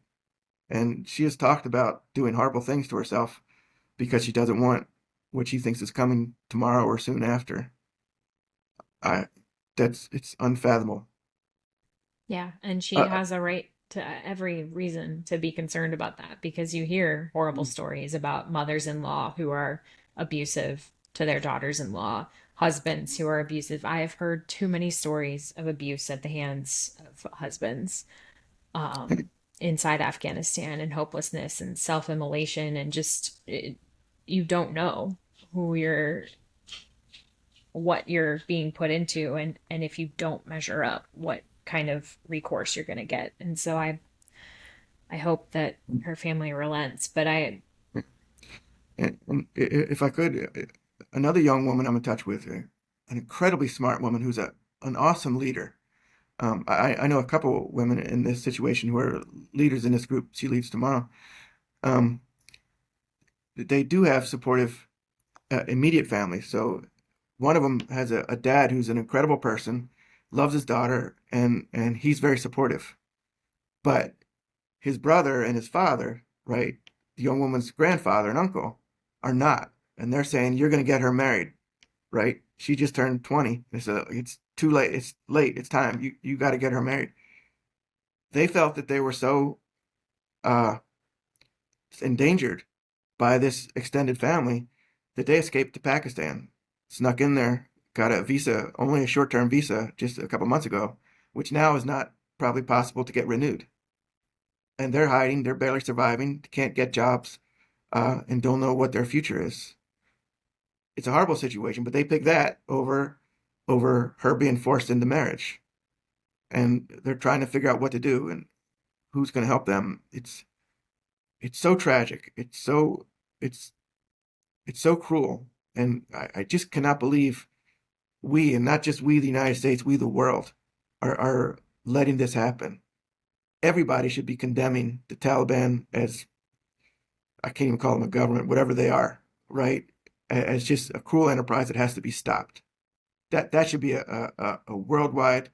and she has talked about doing horrible things to herself because she doesn't want what she thinks is coming tomorrow or soon after. I it's unfathomable. Yeah, and she Uh, has a right to every reason to be concerned about that because you hear horrible stories about mothers-in-law who are abusive to their daughters-in-law, husbands who are abusive. I have heard too many stories of abuse at the hands of husbands inside Afghanistan, and hopelessness and self-immolation, and just you don't know who you're what you're being put into, and if you don't measure up, what kind of recourse you're going to get. And so I hope that her family relents, but I and if I could, another young woman I'm in touch with, an incredibly smart woman who's an awesome leader. I know a couple women in this situation who are leaders in this group. She leaves tomorrow. Um, they do have supportive immediate family. So one of them has a dad who's an incredible person, loves his daughter, and he's very supportive. But his brother and his father, right, the young woman's grandfather and uncle, are not, and they're saying you're going to get her married, right? She just turned 20. It's too late. It's late. It's time. You got to get her married. They felt that they were so uh, endangered by this extended family that they escaped to Pakistan, snuck in there, got a visa, only a short-term visa just a couple months ago, which now is not probably possible to get renewed. And they're hiding, they're barely surviving, can't get jobs, and don't know what their future is. It's a horrible situation, but they pick that over her being forced into marriage. And they're trying to figure out what to do and who's going to help them. It's so tragic. It's it's so cruel. And I just cannot believe we, and not just we, the United States, we, the world, are letting this happen. Everybody should be condemning the Taliban as, I can't even call them a government, whatever they are, right? As just a cruel enterprise that has to be stopped. That should be a worldwide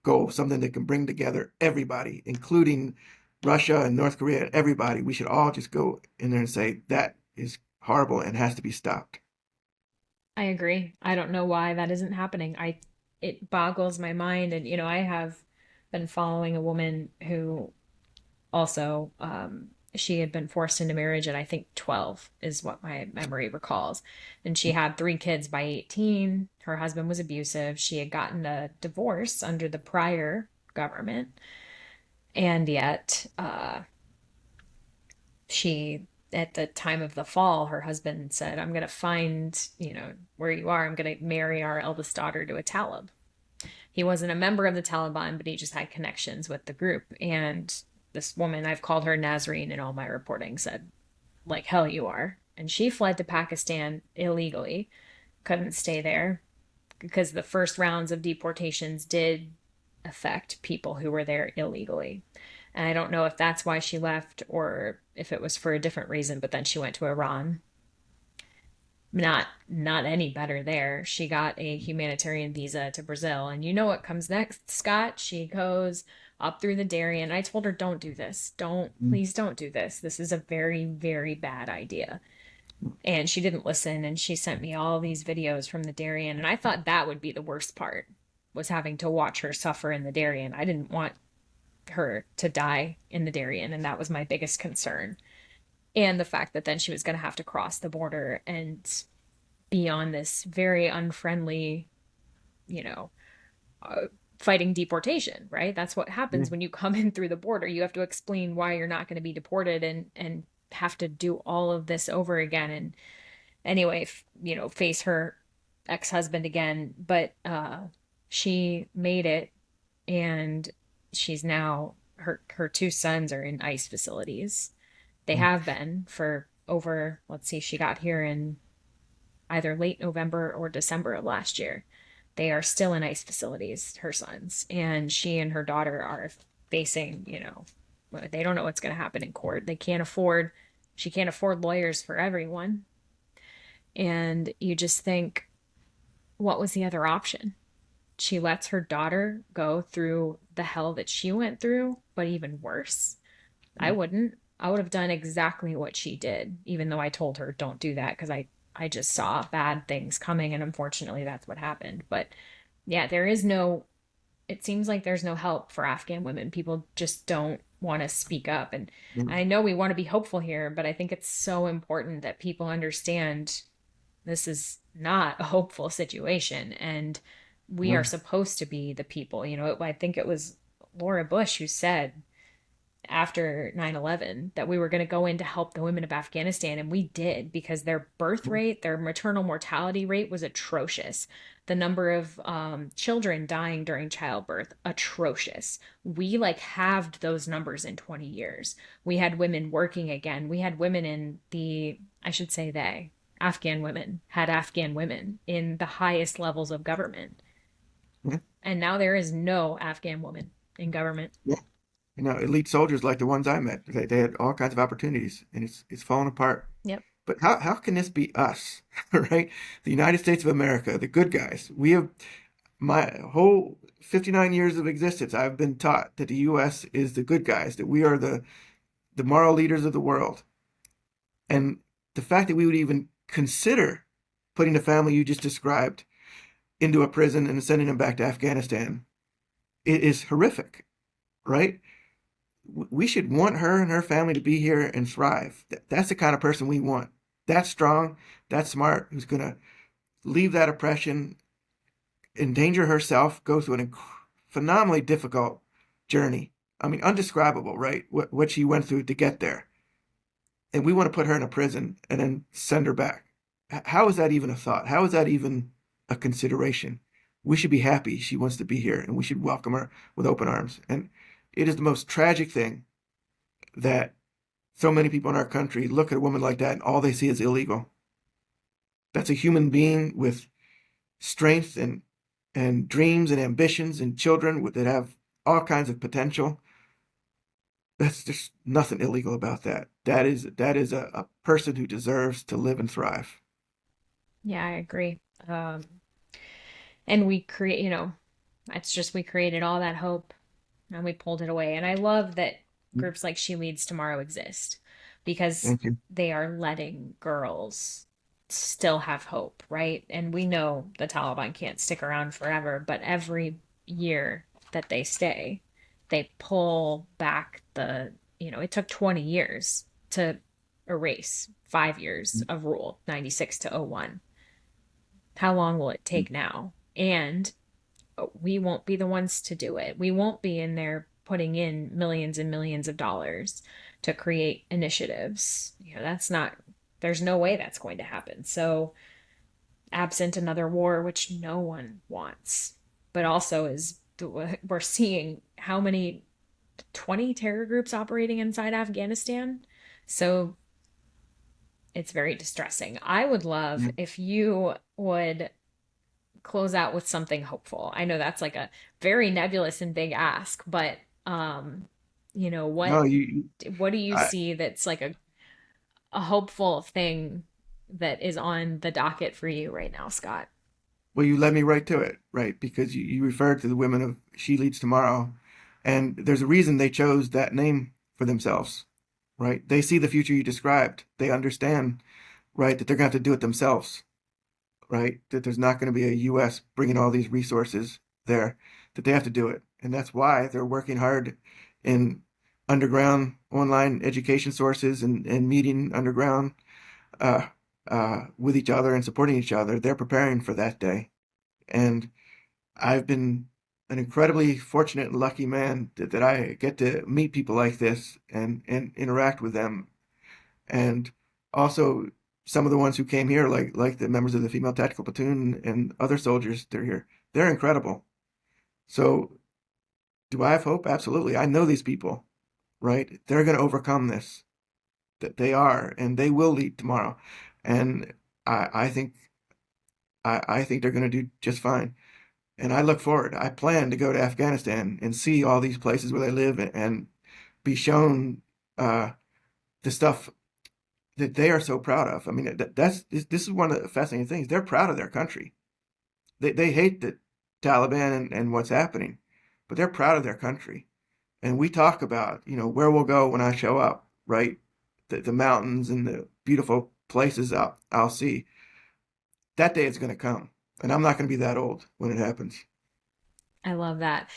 goal, something that can bring together everybody, including Russia and North Korea and everybody. We should all just go in there and say that is horrible and has to be stopped. I agree. I don't know why that isn't happening. I It boggles my mind. And I have been following a woman who also she had been forced into marriage at I think 12 is what my memory recalls. And she had 3 kids by 18. Her husband was abusive. She had gotten a divorce under the prior government. And yet she at the time of the fall, her husband said, I'm going to find, where you are. I'm going to marry our eldest daughter to a Talib. He wasn't a member of the Taliban, but he just had connections with the group. And this woman, I've called her Nazarene in all my reporting, said, like hell you are. And she fled to Pakistan illegally, couldn't stay there because the first rounds of deportations did affect people who were there illegally. And I don't know if that's why she left or if it was for a different reason, but then she went to Iran. Not any better there. She got a humanitarian visa to Brazil. And you know what comes next, Scott? She goes up through the Darien. I told her, don't do this. Please don't do this. This is a very, very bad idea. And she didn't listen. And she sent me all these videos from the Darien. And I thought that would be the worst part, was having to watch her suffer in the Darien. I didn't want her to die in the Darien. And that was my biggest concern. And the fact that then she was going to have to cross the border and be on this very unfriendly, you know, uh, fighting deportation, right? That's what Yeah. happens when you come in through the border. You have to explain why you're not going to be deported, and have to do all of this over again. And anyway, face her ex-husband again, but she made it, and she's now her 2 sons are in ICE facilities. They have been for over, let's see, she got here in either late November or December of last year. They are still in ICE facilities, her sons, and she and her daughter are facing, they don't know what's going to happen in court. She can't afford lawyers for everyone. And you just think, what was the other option? She lets her daughter go through the hell that she went through, but even worse. I wouldn't. I would have done exactly what she did, even though I told her don't do that because I just saw bad things coming and unfortunately that's what happened. But yeah, there is no it seems like there's no help for Afghan women. People just don't want to speak up. And Mm. I know we want to be hopeful here, but I think it's so important that people understand this is not a hopeful situation. And we are No. supposed to be the people. I think it was Laura Bush who said after 9/11 that we were going to go in to help the women of Afghanistan. And we did because their birth rate, their maternal mortality rate was atrocious. The number of children dying during childbirth, atrocious. We like halved those numbers in 20 years. We had women working again. We had women in I should say Afghan women had Afghan women in the highest levels of government. Yeah. And now there is no Afghan woman in government. Yeah. Elite soldiers like the ones I met, they had all kinds of opportunities, and it's falling apart. Yep. But how can this be us, right? The United States of America, the good guys. We have my whole 59 years of existence, I've been taught that the U.S. is the good guys, that we are the moral leaders of the world. And the fact that we would even consider putting the family you just described into a prison and sending them back to Afghanistan is horrific, right? We should want her and her family to be here and thrive. That's the kind of person we want. That's strong, that's smart, who's going to leave that oppression, endanger herself, go through an phenomenally difficult journey. I mean, undescribable, right? What she went through to get there. And we want to put her in a prison and then send her back. How is that even a thought? How is that even a consideration? We should be happy she wants to be here and we should welcome her with open arms. And it is the most tragic thing that so many people in our country look at a woman like that and all they see is illegal. That's a human being with strength and dreams and ambitions and children that have all kinds of potential. There's nothing illegal about that. That is a person who deserves to live and thrive. Yeah, I agree. And we create, it's just we created all that hope and we pulled it away. And I love that groups like She Leads Tomorrow exist because Thank you. they are letting girls still have hope, right? And we know the Taliban can't stick around forever, but every year that they stay, they pull back it took 20 years to erase 5 years of rule, 96 to 01. How long will it take now? And we won't be the ones to do it. We won't be in there putting in millions and millions of dollars to create initiatives. That's not, there's no way that's going to happen. So, absent another war, which no one wants, but also we're seeing how many 20 terror groups operating inside Afghanistan. So, it's very distressing. I would love Yeah. if you would close out with something hopeful. I know that's like a very nebulous and big ask, but you know, what No, you. what do you I, see that's like a hopeful thing that is on the docket for you right now, Scott? well, you led me right to it, right? Because you referred to the women of She Leads Tomorrow, and there's a reason they chose that name for themselves, right? They see the future you described. They understand, right, that they're going to have to do it themselves, right? That there's not going to be a U.S. bringing all these resources there, that they have to do it. And that's why they're working hard in underground online education sources and meeting underground uh, with each other and supporting each other. They're preparing for that day. And I've been an incredibly fortunate and lucky man that I get to meet people like this and interact with them. And also some of the ones who came here, like the members of the female tactical platoon and other soldiers, they're here. They're incredible. So do I have hope? Absolutely. I know these people, right? They're going to overcome this. That they are, and they will lead tomorrow. And I think they're going to do just fine. And I look forward. I plan to go to Afghanistan and see all these places where they live and be shown uh, the stuff that they are so proud of. I mean, this is one of the fascinating things. They're proud of their country. They hate the Taliban and what's happening, but they're proud of their country. And we talk about, where we'll go when I show up, right? The mountains and the beautiful places I'll see. That day is going to come, and I'm not going to be that old when it happens. I love that.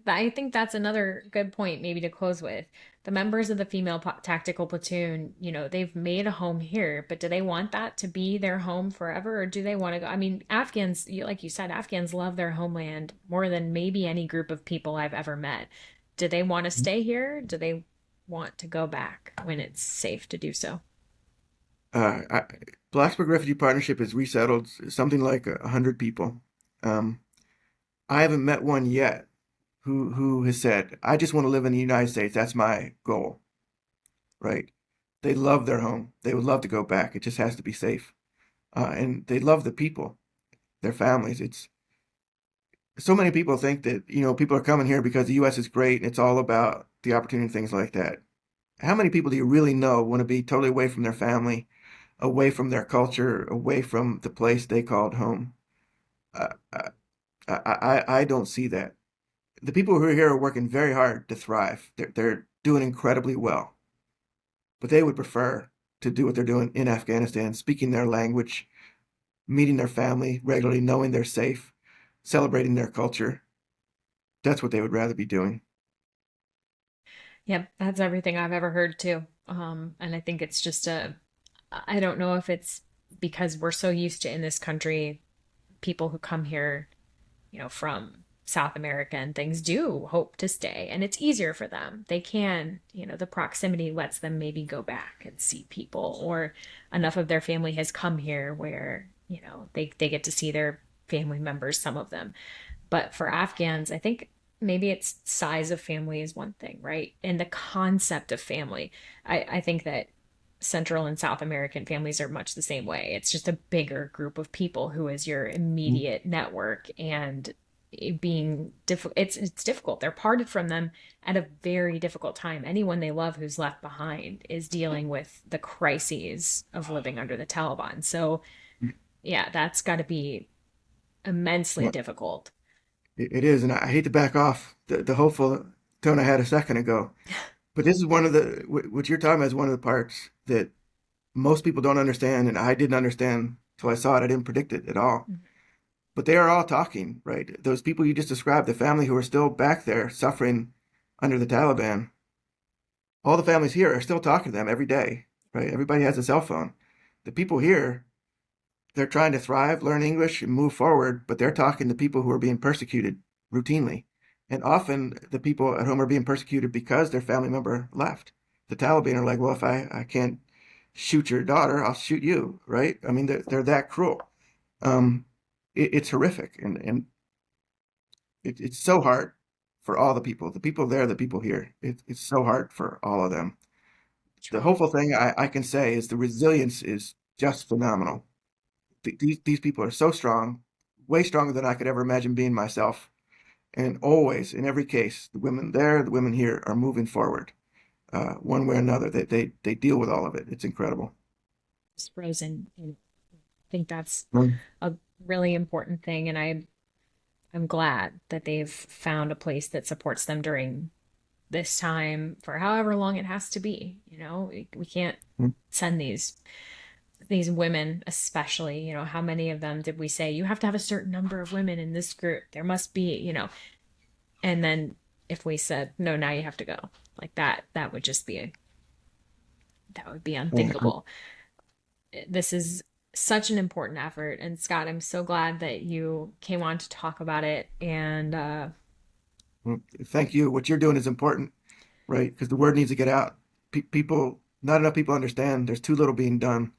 I think that's another good point, maybe to close with. The members of the female tactical platoon, they've made a home here, but do they want that to be their home forever, or do they want to go? I mean, Afghans, like you said, Afghans love their homeland more than maybe any group of people I've ever met. Do they want to stay here? Do they want to go back when it's safe to do so? Uh, I, Blacksburg Refugee Partnership has resettled something like 100 people. Um, I haven't met one yet who has said, "I just want to live in the United States. That's my goal." Right? They love their home. They would love to go back. It just has to be safe. And they love the people, their families. It's so many people think that, people are coming here because the US is great and it's all about the opportunity and things like that. How many people do you really know want to be totally away from their family, away from their culture, away from the place they called home? Uh, I don't see that. The people who are here are working very hard to thrive. They're doing incredibly well, but they would prefer to do what they're doing in Afghanistan, speaking their language, meeting their family regularly, knowing they're safe, celebrating their culture. That's what they would rather be doing. Yep, that's everything I've ever heard too. And I think it's just I don't know if it's because we're so used to in this country, people who come here, from South America and things do hope to stay, and it's easier for them. They can, the proximity lets them maybe go back and see people, or enough of their family has come here where, they get to see their family members, some of them. But for Afghans, I think maybe it's size of family is one thing, right? And the concept of family. I think that Central and South American families are much the same way. It's just a bigger group of people who is your immediate network, and being difficult. It's difficult. They're parted from them at a very difficult time. Anyone they love who's left behind is dealing with the crises of living under the Taliban. So yeah, that's got to be immensely Well, difficult. it is, and I hate to back off the hopeful tone I had a second ago, but this is one of what you're talking about is one of the parts that most people don't understand, and I didn't understand till I saw it. I didn't predict it at all. But they are all talking, right? Those people you just described, the family who are still back there suffering under the Taliban, all the families here are still talking to them every day, right? Everybody has a cell phone. The people here, they're trying to thrive, learn English, and move forward, but they're talking to people who are being persecuted routinely. And often the people at home are being persecuted because their family member left. The Taliban are like, well, if I can't shoot your daughter, I'll shoot you, right? I mean, they're that cruel. Um, it's horrific. And it's so hard for all the people there, the people here. It's so hard for all of them. The hopeful thing I can say is the resilience is just phenomenal. These people are so strong, way stronger than I could ever imagine being myself. And always, in every case, the women there, the women here are moving forward, one way or another. They deal with all of it. It's incredible. It's frozen. And I think that's Mm. a really important thing. And I'm glad that they've found a place that supports them during this time for however long it has to be. We can't Mm. send these women, especially, how many of them did we say you have to have a certain number of women in this group? There must be, and then if we said no, now you have to go, like that would just be that would be Mm. unthinkable. This is such an important effort, and Scott, I'm so glad that you came on to talk about it. And Thank you. What you're doing is important, right? Because the word needs to get out. People, not enough people understand. There's too little being done.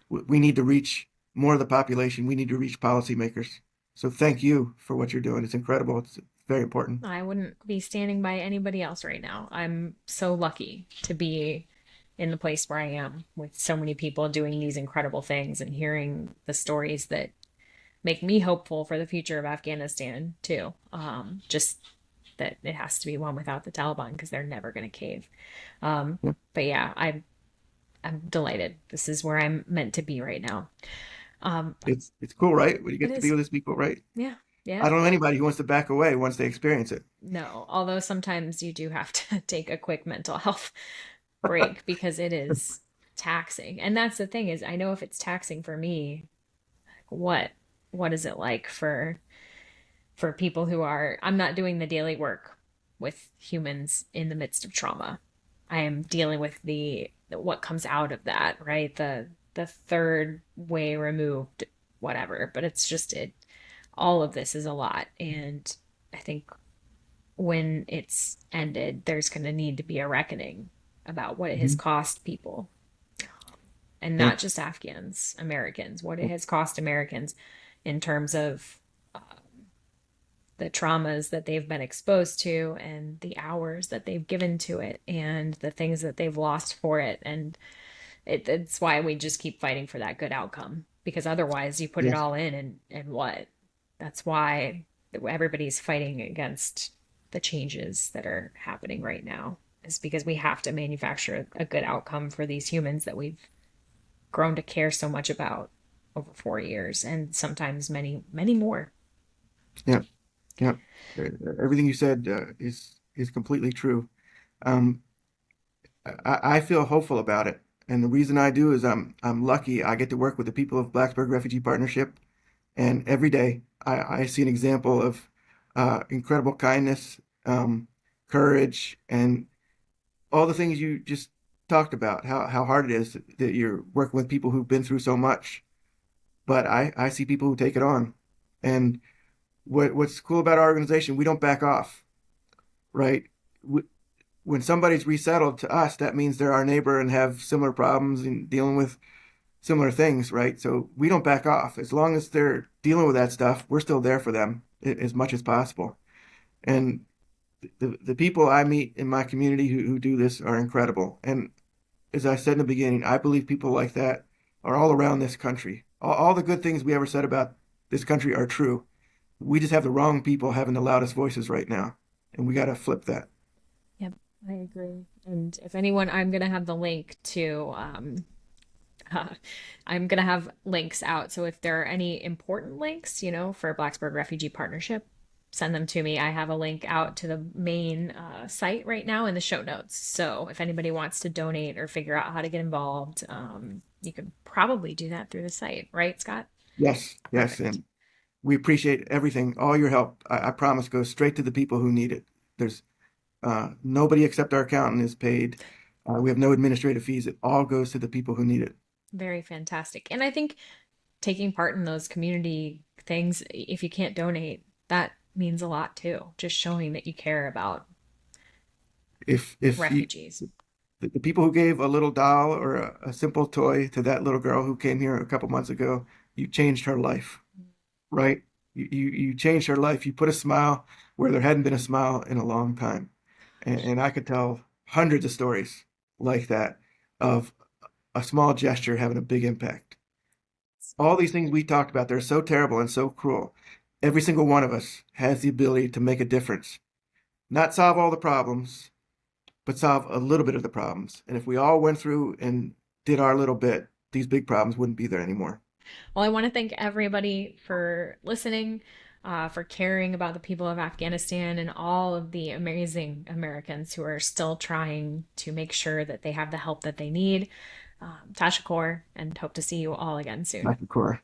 We need to reach more of the population. We need to reach policymakers. So thank you for what you're doing. It's incredible. It's very important. I wouldn't be standing by anybody else right now. I'm so lucky to be in the place where I am with so many people doing these incredible things and hearing the stories that make me hopeful for the future of Afghanistan too. Just that it has to be one without the Taliban because they're never going to cave. But yeah, I'm delighted. This is where I'm meant to be right now. Um, It's cool, right? When you it get to be is. with these people, right? Yeah. I Yeah. don't know anybody who wants to back away once they experience it. No, although sometimes you do have to take a quick mental health break because it is taxing. And that's the thing is I know if it's taxing for me, what what is it like for people who are I'm not doing the daily work with humans in the midst of trauma. I am dealing with the what comes out of that, right? The third way removed whatever, but it's just it all of this is a lot and I think when it's ended there's going to need to be a reckoning about what it has Mhm. cost people and Yeah, not just Afghans, Americans, what it has cost Americans in terms of the traumas that they've been exposed to and the hours that they've given to it and the things that they've lost for it. And it's why we just keep fighting for that good outcome because otherwise you put it yes, all in and what? That's why everybody's fighting against the changes that are happening right now is because we have to manufacture a good outcome for these humans that we've grown to care so much about over 4 years and sometimes many, many more. yeah, yeah. Everything you said is completely true. Um, I feel hopeful about it, and the reason I do is I'm lucky. I get to work with the people of Blacksburg Refugee Partnership, and every day I see an example of incredible kindness, courage, and all the things you just talked about. How hard it is that you're working with people who've been through so much. But I see people who take it on, and what's cool about our organization, we don't back off, right? When somebody's resettled to us, that means they're our neighbor and have similar problems and dealing with similar things, right? So we don't back off. As long as they're dealing with that stuff, we're still there for them as much as possible. And the people I meet in my community who do this are incredible. And as I said in the beginning, I believe people like that are all around this country. All the good things we ever said about this country are true. We just have the wrong people having the loudest voices right now. And we got to flip that. Yep, I agree. And if anyone, I'm gonna have the link to uh, I'm gonna have links out. So if there are any important links, for Blacksburg Refugee Partnership, send them to me. I have a link out to the main site right now in the show notes. So if anybody wants to donate or figure out how to get involved, you could probably do that through the site, right, Scott? Yes, yes. Perfect. And we appreciate everything. All your help, I promise, goes straight to the people who need it. There's nobody except our accountant is paid. We have no administrative fees. It all goes to the people who need it. Very fantastic. And I think taking part in those community things, if you can't donate, that means a lot too. Just showing that you care about If you, refugees. the people who gave a little doll or a simple toy to that little girl who came here a couple months ago, you changed her life, right? You changed her life. You put a smile where there hadn't been a smile in a long time. And I could tell hundreds of stories like that of a small gesture having a big impact. All these things we talked about, they're so terrible and so cruel. Every single one of us has the ability to make a difference. Not solve all the problems, but solve a little bit of the problems. And if we all went through and did our little bit, these big problems wouldn't be there anymore. Well, I want to thank everybody for listening, for caring about the people of Afghanistan and all of the amazing Americans who are still trying to make sure that they have the help that they need. Tasha Kaur, and hope to see you all again soon. Dr. Cora.